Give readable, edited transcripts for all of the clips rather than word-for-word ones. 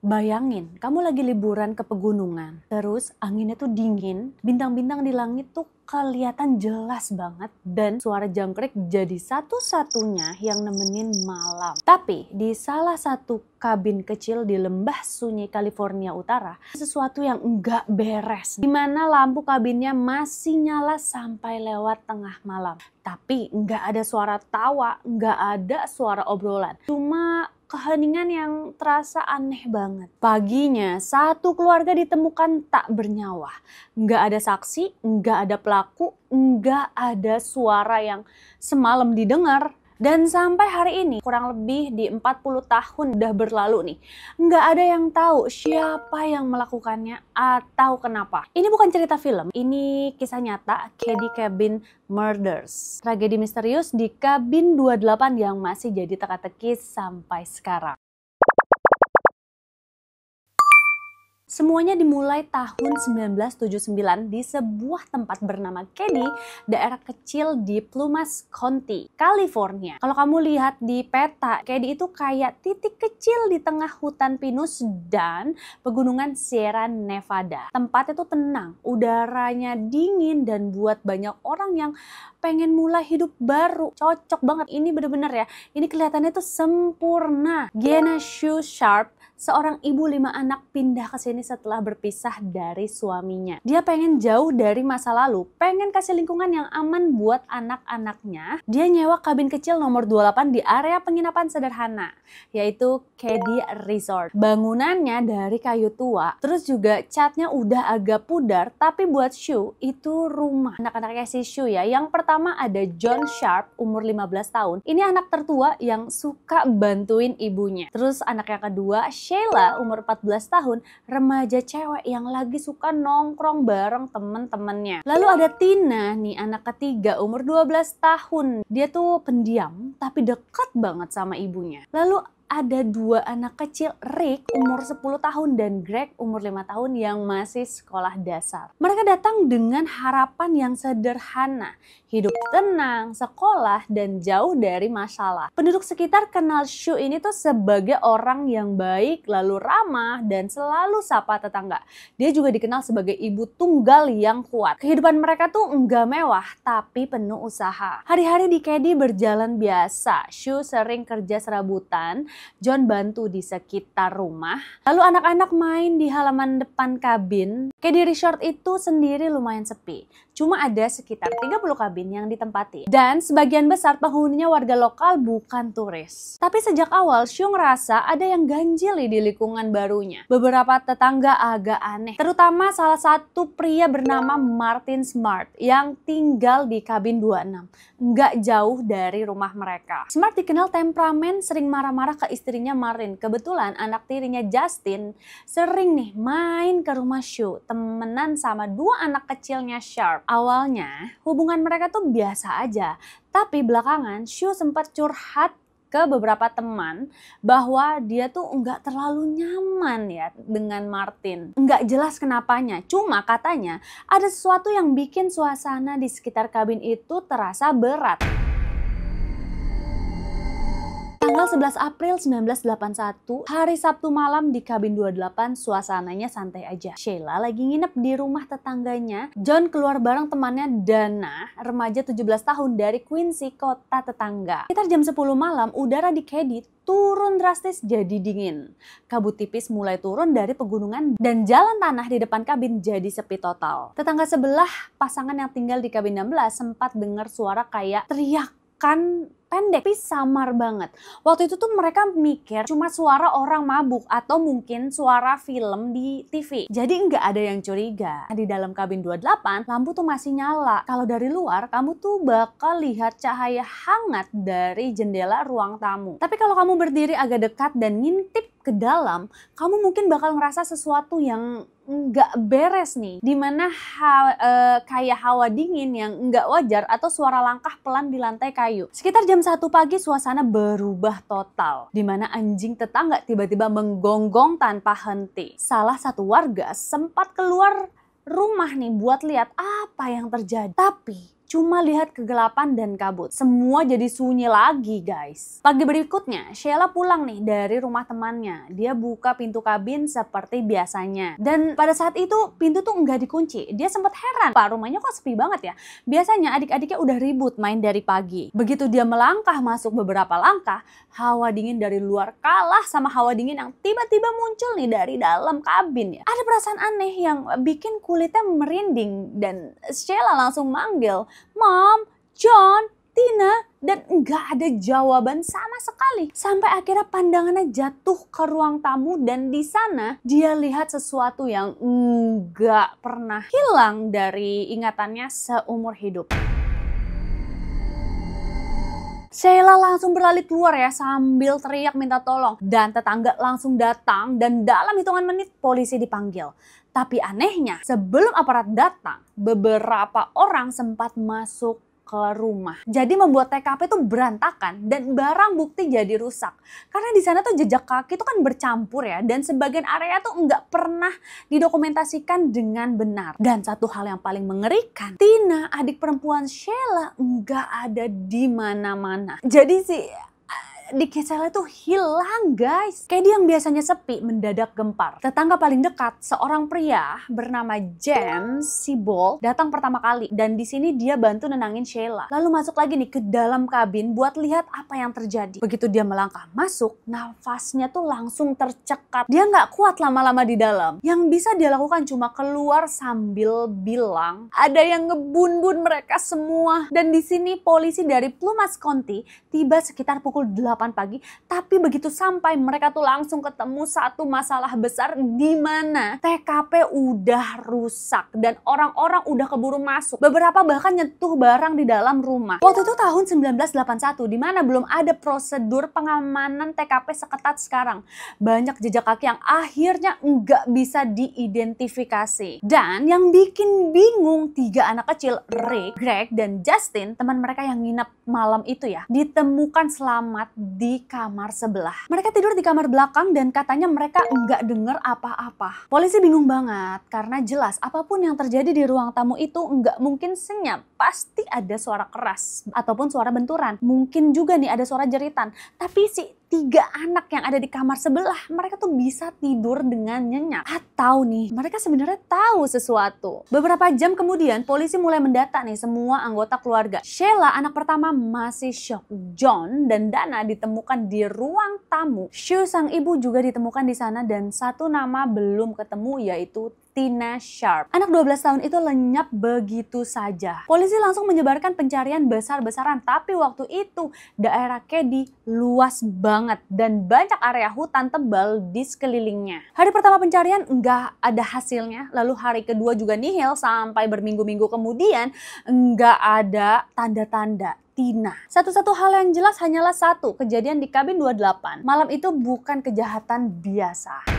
Bayangin, kamu lagi liburan ke pegunungan, terus anginnya tuh dingin, bintang-bintang di langit tuh kelihatan jelas banget, dan suara jangkrik jadi satu-satunya yang nemenin malam. Tapi di salah satu kabin kecil di lembah sunyi California Utara, sesuatu yang enggak beres. Dimana lampu kabinnya masih nyala sampai lewat tengah malam. Tapi enggak ada suara tawa, enggak ada suara obrolan. Cuma keheningan yang terasa aneh banget. Paginya, satu keluarga ditemukan tak bernyawa. Nggak ada saksi, nggak ada pelaku, nggak ada suara yang semalam didengar. Dan sampai hari ini, kurang lebih di 40 tahun udah berlalu nih, nggak ada yang tahu siapa yang melakukannya atau kenapa. Ini bukan cerita film, ini kisah nyata, Keddie Cabin Murders. Tragedi misterius di kabin 28 yang masih jadi teka-teki sampai sekarang. Semuanya dimulai tahun 1979 di sebuah tempat bernama Keddie, daerah kecil di Plumas County, California. Kalau kamu lihat di peta, Keddie itu kayak titik kecil di tengah hutan pinus dan pegunungan Sierra Nevada. Tempatnya tuh tenang, udaranya dingin, dan buat banyak orang yang pengen mulai hidup baru, cocok banget. Ini bener-bener ya, ini kelihatannya tuh sempurna. Gianna Sue Sharp, seorang ibu 5 anak, pindah ke sini setelah berpisah dari suaminya. Dia pengen jauh dari masa lalu, pengen kasih lingkungan yang aman buat anak-anaknya. Dia nyewa kabin kecil nomor 28 di area penginapan sederhana, yaitu Keddie Resort. Bangunannya dari kayu tua, terus juga catnya udah agak pudar, tapi buat Sue itu rumah. Anak-anaknya si Sue ya, yang pertama ada John Sharp, umur 15 tahun. Ini anak tertua yang suka bantuin ibunya. Terus anak yang kedua, Sheila, umur 14 tahun, remaja cewek yang lagi suka nongkrong bareng temen-temennya. Lalu ada Tina nih, anak ketiga, umur 12 tahun. Dia tuh pendiam tapi dekat banget sama ibunya. Lalu ada 2 anak kecil, Rick umur 10 tahun dan Greg umur 5 tahun yang masih sekolah dasar. Mereka datang dengan harapan yang sederhana, hidup tenang, sekolah, dan jauh dari masalah. Penduduk sekitar kenal Sue ini tuh sebagai orang yang baik, lalu ramah, dan selalu sapa tetangga. Dia juga dikenal sebagai ibu tunggal yang kuat. Kehidupan mereka tuh enggak mewah, tapi penuh usaha. Hari-hari di Keddie berjalan biasa. Sue sering kerja serabutan, John bantu di sekitar rumah. Lalu anak-anak main di halaman depan kabin. Keddie Resort itu sendiri lumayan sepi. Cuma ada sekitar 30 kabin yang ditempati. Dan sebagian besar penghuninya warga lokal, bukan turis. Tapi sejak awal, Sue ngerasa ada yang ganjil di lingkungan barunya. Beberapa tetangga agak aneh. Terutama salah satu pria bernama Martin Smart yang tinggal di kabin 26. Nggak jauh dari rumah mereka. Smart dikenal temperamen, sering marah-marah ke istrinya Martin. Kebetulan anak tirinya Justin sering nih main ke rumah Sue, temenan sama 2 anak kecilnya Sharp. Awalnya hubungan mereka tuh biasa aja, tapi belakangan Sue sempat curhat ke beberapa teman bahwa dia tuh nggak terlalu nyaman ya dengan Martin. Nggak jelas kenapanya, cuma katanya ada sesuatu yang bikin suasana di sekitar kabin itu terasa berat. Tanggal 11 April 1981, hari Sabtu malam di kabin 28, suasananya santai aja. Sheila lagi nginep di rumah tetangganya. John keluar bareng temannya Dana, remaja 17 tahun dari Quincy, kota tetangga. Sekitar jam 10 malam, udara di Keddie turun drastis jadi dingin. Kabut tipis mulai turun dari pegunungan dan jalan tanah di depan kabin jadi sepi total. Tetangga sebelah, pasangan yang tinggal di kabin 16, sempat dengar suara kayak teriakan pendek tapi samar banget. Waktu itu tuh mereka mikir cuma suara orang mabuk atau mungkin suara film di TV. Jadi nggak ada yang curiga. Di dalam kabin 28, lampu tuh masih nyala. Kalau dari luar, kamu tuh bakal lihat cahaya hangat dari jendela ruang tamu. Tapi kalau kamu berdiri agak dekat dan ngintip ke dalam, kamu mungkin bakal ngerasa sesuatu yang nggak beres nih, dimana kayak hawa dingin yang nggak wajar atau suara langkah pelan di lantai kayu. Sekitar jam 1 pagi suasana berubah total, dimana anjing tetangga tiba-tiba menggonggong tanpa henti. Salah satu warga sempat keluar rumah nih buat lihat apa yang terjadi, tapi cuma lihat kegelapan dan kabut. Semua jadi sunyi lagi guys. Pagi berikutnya, Sheila pulang nih dari rumah temannya. Dia buka pintu kabin seperti biasanya. Dan pada saat itu pintu tuh nggak dikunci. Dia sempat heran, Pak rumahnya kok sepi banget ya. Biasanya adik-adiknya udah ribut main dari pagi. Begitu dia melangkah masuk beberapa langkah, hawa dingin dari luar kalah sama hawa dingin yang tiba-tiba muncul nih dari dalam kabin ya. Ada perasaan aneh yang bikin kulitnya merinding dan Sheila langsung manggil, Mom, John, Tina, dan nggak ada jawaban sama sekali. Sampai akhirnya pandangannya jatuh ke ruang tamu dan di sana dia lihat sesuatu yang nggak pernah hilang dari ingatannya seumur hidup. Sheila langsung berlari keluar ya sambil teriak minta tolong. Dan tetangga langsung datang dan dalam hitungan menit polisi dipanggil. Tapi anehnya sebelum aparat datang, beberapa orang sempat masuk ke rumah. Jadi membuat TKP itu berantakan dan barang bukti jadi rusak. Karena di sana tuh jejak kaki itu kan bercampur ya dan sebagian area tuh nggak pernah didokumentasikan dengan benar. Dan satu hal yang paling mengerikan, Tina, adik perempuan Sheila, nggak ada di mana-mana. Jadi sih di Sheila tuh hilang guys. Kayak dia yang biasanya sepi mendadak gempar. Tetangga paling dekat, seorang pria bernama James Sibold datang pertama kali dan di sini dia bantu nenangin Sheila. Lalu masuk lagi nih ke dalam kabin buat lihat apa yang terjadi. Begitu dia melangkah masuk, nafasnya tuh langsung tercekat. Dia nggak kuat lama-lama di dalam. Yang bisa dia lakukan cuma keluar sambil bilang, ada yang ngebun-bun mereka semua. Dan di sini polisi dari Plumas County tiba sekitar pukul 8 pagi, tapi begitu sampai mereka tuh langsung ketemu satu masalah besar di mana TKP udah rusak dan orang-orang udah keburu masuk. Beberapa bahkan nyentuh barang di dalam rumah. Waktu itu tahun 1981 di mana belum ada prosedur pengamanan TKP seketat sekarang. Banyak jejak kaki yang akhirnya nggak bisa diidentifikasi. Dan yang bikin bingung, 3 anak kecil, Rick, Greg, dan Justin, teman mereka yang nginep malam itu ya, ditemukan selamat di kamar sebelah. Mereka tidur di kamar belakang dan katanya mereka nggak dengar apa-apa. Polisi bingung banget karena jelas apapun yang terjadi di ruang tamu itu nggak mungkin senyap. Pasti ada suara keras ataupun suara benturan. Mungkin juga nih ada suara jeritan. Tapi si 3 anak yang ada di kamar sebelah, mereka tuh bisa tidur dengan nyenyak. Atau nih, mereka sebenarnya tahu sesuatu. Beberapa jam kemudian, polisi mulai mendata nih semua anggota keluarga. Sheila, anak pertama, masih syok. John dan Dana ditemukan di ruang tamu. Shu, sang ibu, juga ditemukan di sana dan satu nama belum ketemu yaitu Tina Sharp. Anak 12 tahun itu lenyap begitu saja. Polisi langsung menyebarkan pencarian besar-besaran, tapi waktu itu daerah Keddie luas banget dan banyak area hutan tebal di sekelilingnya. Hari pertama pencarian nggak ada hasilnya, lalu hari kedua juga nihil sampai berminggu-minggu kemudian nggak ada tanda-tanda Tina. Satu-satu hal yang jelas hanyalah satu, kejadian di kabin 28. Malam itu bukan kejahatan biasa.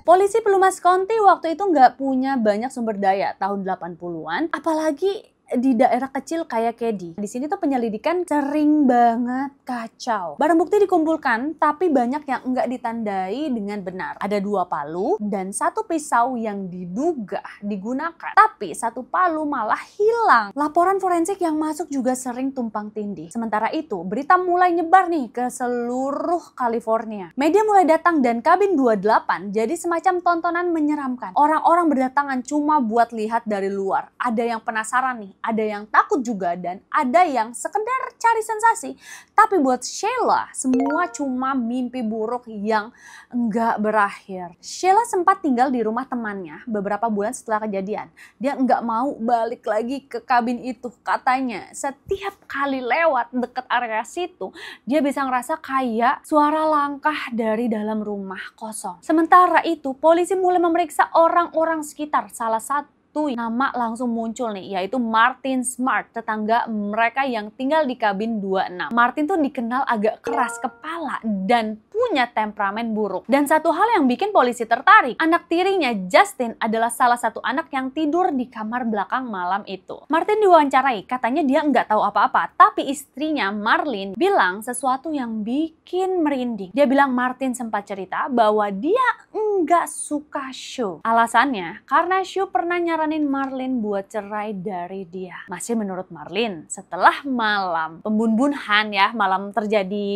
Polisi Plumas County waktu itu nggak punya banyak sumber daya tahun 80-an, apalagi di daerah kecil kayak Keddie. Di sini tuh penyelidikan sering banget kacau. Barang bukti dikumpulkan, tapi banyak yang enggak ditandai dengan benar. Ada 2 palu dan 1 pisau yang diduga digunakan. Tapi 1 palu malah hilang. Laporan forensik yang masuk juga sering tumpang tindih. Sementara itu, berita mulai nyebar nih ke seluruh California. Media mulai datang dan kabin 28 jadi semacam tontonan menyeramkan. Orang-orang berdatangan cuma buat lihat dari luar. Ada yang penasaran nih, ada yang takut juga, dan ada yang sekedar cari sensasi. Tapi buat Sheila, semua cuma mimpi buruk yang enggak berakhir. Sheila sempat tinggal di rumah temannya beberapa bulan setelah kejadian. Dia enggak mau balik lagi ke kabin itu. Katanya setiap kali lewat deket area situ, dia bisa ngerasa kayak suara langkah dari dalam rumah kosong. Sementara itu, polisi mulai memeriksa orang-orang sekitar. Salah satu nama langsung muncul nih, yaitu Martin Smart, tetangga mereka yang tinggal di kabin 26. Martin tuh dikenal agak keras kepala dan punya temperamen buruk. Dan satu hal yang bikin polisi tertarik, anak tirinya Justin adalah salah satu anak yang tidur di kamar belakang malam itu. Martin diwawancarai, katanya dia nggak tahu apa-apa, tapi istrinya Marlene bilang sesuatu yang bikin merinding. Dia bilang Martin sempat cerita bahwa dia nggak suka Shu. Alasannya, karena Shu pernah nyaranin Marlin buat cerai dari dia. Masih menurut Marlin, setelah malam pembunuhan ya, malam terjadi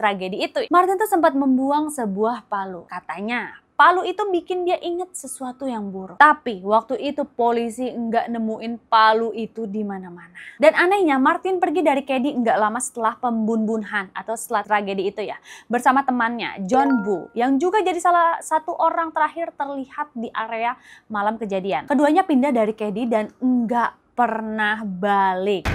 tragedi itu, Martin tuh sempat membuang sebuah palu. Katanya, palu itu bikin dia inget sesuatu yang buruk. Tapi waktu itu polisi nggak nemuin palu itu di mana-mana. Dan anehnya Martin pergi dari Cady nggak lama setelah pembunuhan atau setelah tragedi itu ya. Bersama temannya John Boo yang juga jadi salah satu orang terakhir terlihat di area malam kejadian. Keduanya pindah dari Cady dan nggak pernah balik.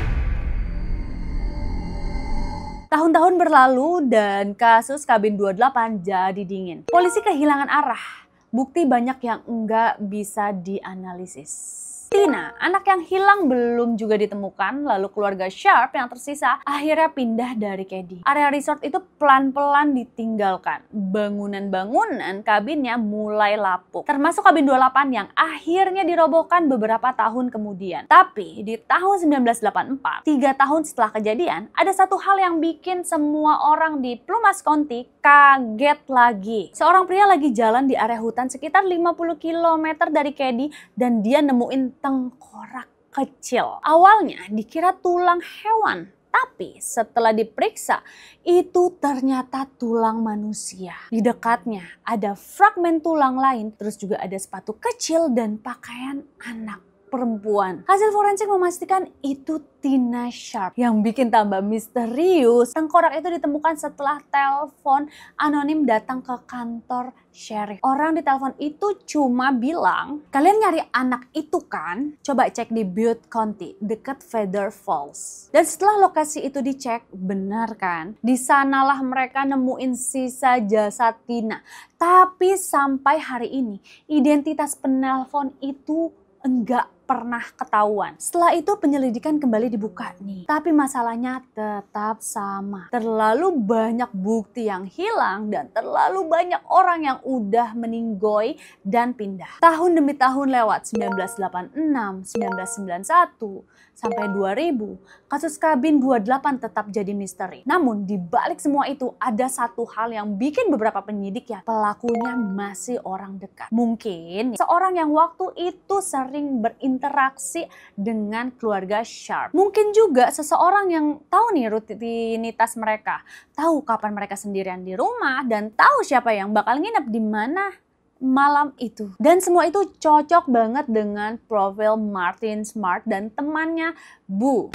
Tahun-tahun berlalu dan kasus Cabin 28 jadi dingin. Polisi kehilangan arah. Bukti banyak yang enggak bisa dianalisis. Tina, anak yang hilang belum juga ditemukan, lalu keluarga Sharp yang tersisa akhirnya pindah dari Cady. Area resort itu pelan-pelan ditinggalkan. Bangunan-bangunan kabinnya mulai lapuk. Termasuk Cabin 28 yang akhirnya dirobohkan beberapa tahun kemudian. Tapi di tahun 1984, 3 tahun setelah kejadian, ada satu hal yang bikin semua orang di Plumas County kaget lagi. Seorang pria lagi jalan di area hutan sekitar 50 km dari Cady dan dia nemuin tengkorak kecil. Awalnya dikira tulang hewan, tapi setelah diperiksa itu ternyata tulang manusia. Di dekatnya ada fragmen tulang lain, terus juga ada sepatu kecil dan pakaian anak perempuan. Hasil forensik memastikan itu Tina Sharp. Yang bikin tambah misterius, tengkorak itu ditemukan setelah telepon anonim datang ke kantor sheriff. Orang di telepon itu cuma bilang, kalian nyari anak itu kan? Coba cek di Butte County, dekat Feather Falls. Dan setelah lokasi itu dicek, benar kan? Di sanalah mereka nemuin sisa jasad Tina. Tapi sampai hari ini, identitas penelpon itu enggak pernah ketahuan. Setelah itu penyelidikan kembali dibuka nih. Tapi masalahnya tetap sama. Terlalu banyak bukti yang hilang dan terlalu banyak orang yang udah meninggoy dan pindah. Tahun demi tahun lewat, 1986, 1991, sampai 2000, kasus Cabin 28 tetap jadi misteri. Namun di balik semua itu ada satu hal yang bikin beberapa penyidik ya, pelakunya masih orang dekat. Mungkin seorang yang waktu itu sering berinteraksi dengan keluarga Sharp. Mungkin juga seseorang yang tahu nih rutinitas mereka, tahu kapan mereka sendirian di rumah dan tahu siapa yang bakal nginep di mana malam itu. Dan semua itu cocok banget dengan profil Martin Smart dan temannya Boo.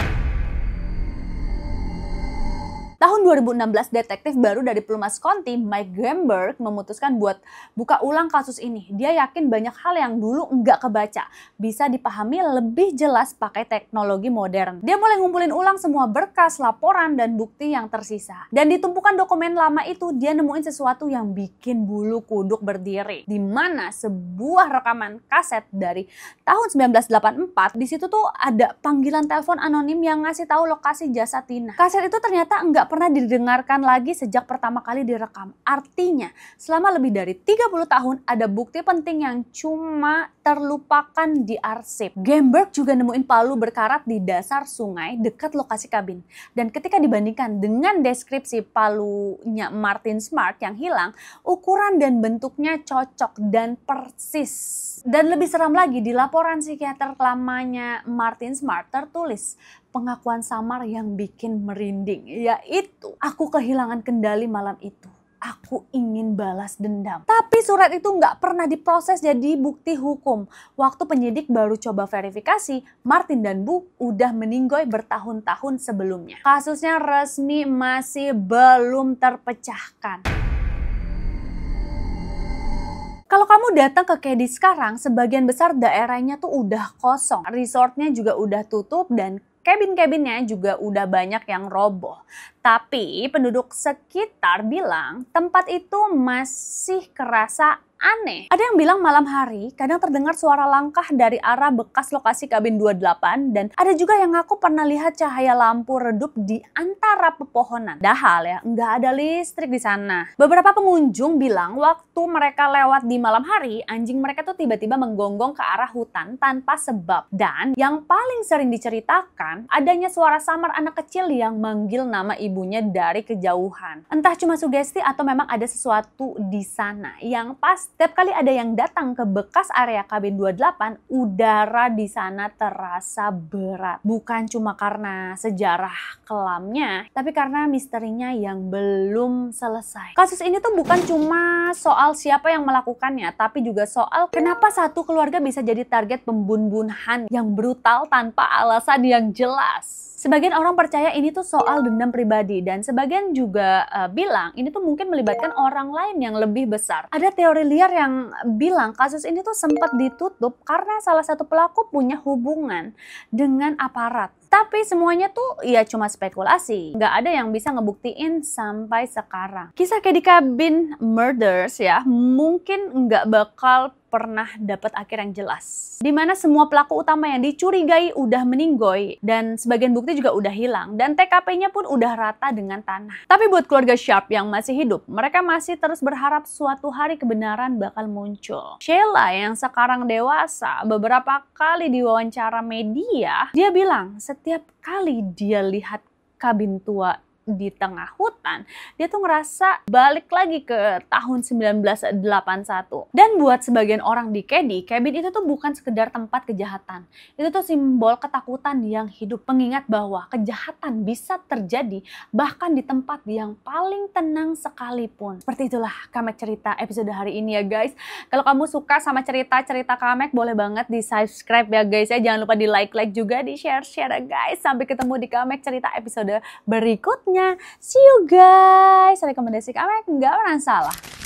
Tahun 2016, detektif baru dari Plumas County, Mike Gamberg, memutuskan buat buka ulang kasus ini. Dia yakin banyak hal yang dulu nggak kebaca bisa dipahami lebih jelas pakai teknologi modern. Dia mulai ngumpulin ulang semua berkas, laporan, dan bukti yang tersisa. Dan di tumpukan dokumen lama itu, dia nemuin sesuatu yang bikin bulu kuduk berdiri. Di mana sebuah rekaman kaset dari tahun 1984, di situ tuh ada panggilan telepon anonim yang ngasih tahu lokasi jasad Tina. Kaset itu ternyata nggak pernah didengarkan lagi sejak pertama kali direkam. Artinya, selama lebih dari 30 tahun ada bukti penting yang cuma terlupakan di arsip. Gamberg juga nemuin palu berkarat di dasar sungai dekat lokasi kabin. Dan ketika dibandingkan dengan deskripsi palunya Martin Smart yang hilang, ukuran dan bentuknya cocok dan persis. Dan lebih seram lagi, di laporan psikiater lamanya Martin Smart tertulis pengakuan samar yang bikin merinding, yaitu aku kehilangan kendali malam itu. Aku ingin balas dendam. Tapi surat itu nggak pernah diproses jadi bukti hukum. Waktu penyidik baru coba verifikasi, Martin dan Boo udah meninggoy bertahun-tahun sebelumnya. Kasusnya resmi masih belum terpecahkan. Kalau kamu datang ke Cady sekarang, sebagian besar daerahnya tuh udah kosong. Resortnya juga udah tutup dan cabin-cabinnya juga udah banyak yang roboh. Tapi penduduk sekitar bilang tempat itu masih kerasa aneh. Ada yang bilang malam hari kadang terdengar suara langkah dari arah bekas lokasi Cabin 28 dan ada juga yang ngaku pernah lihat cahaya lampu redup di antara pepohonan. Padahal ya nggak ada listrik di sana. Beberapa pengunjung bilang waktu mereka lewat di malam hari, anjing mereka tuh tiba-tiba menggonggong ke arah hutan tanpa sebab. Dan yang paling sering diceritakan adanya suara samar anak kecil yang manggil nama ibunya dari kejauhan. Entah cuma sugesti atau memang ada sesuatu di sana. Yang pasti Setiap kali ada yang datang ke bekas area kabin 28, udara di sana terasa berat. Bukan cuma karena sejarah kelamnya, tapi karena misterinya yang belum selesai. Kasus ini tuh bukan cuma soal siapa yang melakukannya, tapi juga soal kenapa satu keluarga bisa jadi target pembunuhan yang brutal tanpa alasan yang jelas. Sebagian orang percaya ini tuh soal dendam pribadi, dan sebagian juga bilang ini tuh mungkin melibatkan orang lain yang lebih besar. Ada teori liar yang bilang kasus ini tuh sempat ditutup karena salah satu pelaku punya hubungan dengan aparat. Tapi semuanya tuh ya cuma spekulasi. Nggak ada yang bisa ngebuktiin sampai sekarang. Kisah kayak di Cabin Murders ya, mungkin nggak bakal pernah dapat akhir yang jelas. Dimana semua pelaku utama yang dicurigai udah meninggoy, dan sebagian bukti juga udah hilang, dan TKP-nya pun udah rata dengan tanah. Tapi buat keluarga Sharp yang masih hidup, mereka masih terus berharap suatu hari kebenaran bakal muncul. Sheila yang sekarang dewasa, beberapa kali diwawancara media, dia bilang setiap kali dia lihat kabin tua di tengah hutan, dia tuh ngerasa balik lagi ke tahun 1981. Dan buat sebagian orang di Keddie, cabin itu tuh bukan sekedar tempat kejahatan. Itu tuh simbol ketakutan yang hidup. Pengingat bahwa kejahatan bisa terjadi bahkan di tempat yang paling tenang sekalipun. Seperti itulah Kamek Cerita episode hari ini ya guys. Kalau kamu suka sama cerita-cerita Kamek, boleh banget di subscribe ya guys ya. Jangan lupa di like juga, di share ya guys. Sampai ketemu di Kamek Cerita episode berikutnya. See you guys. Rekomendasi Kamek nggak pernah salah.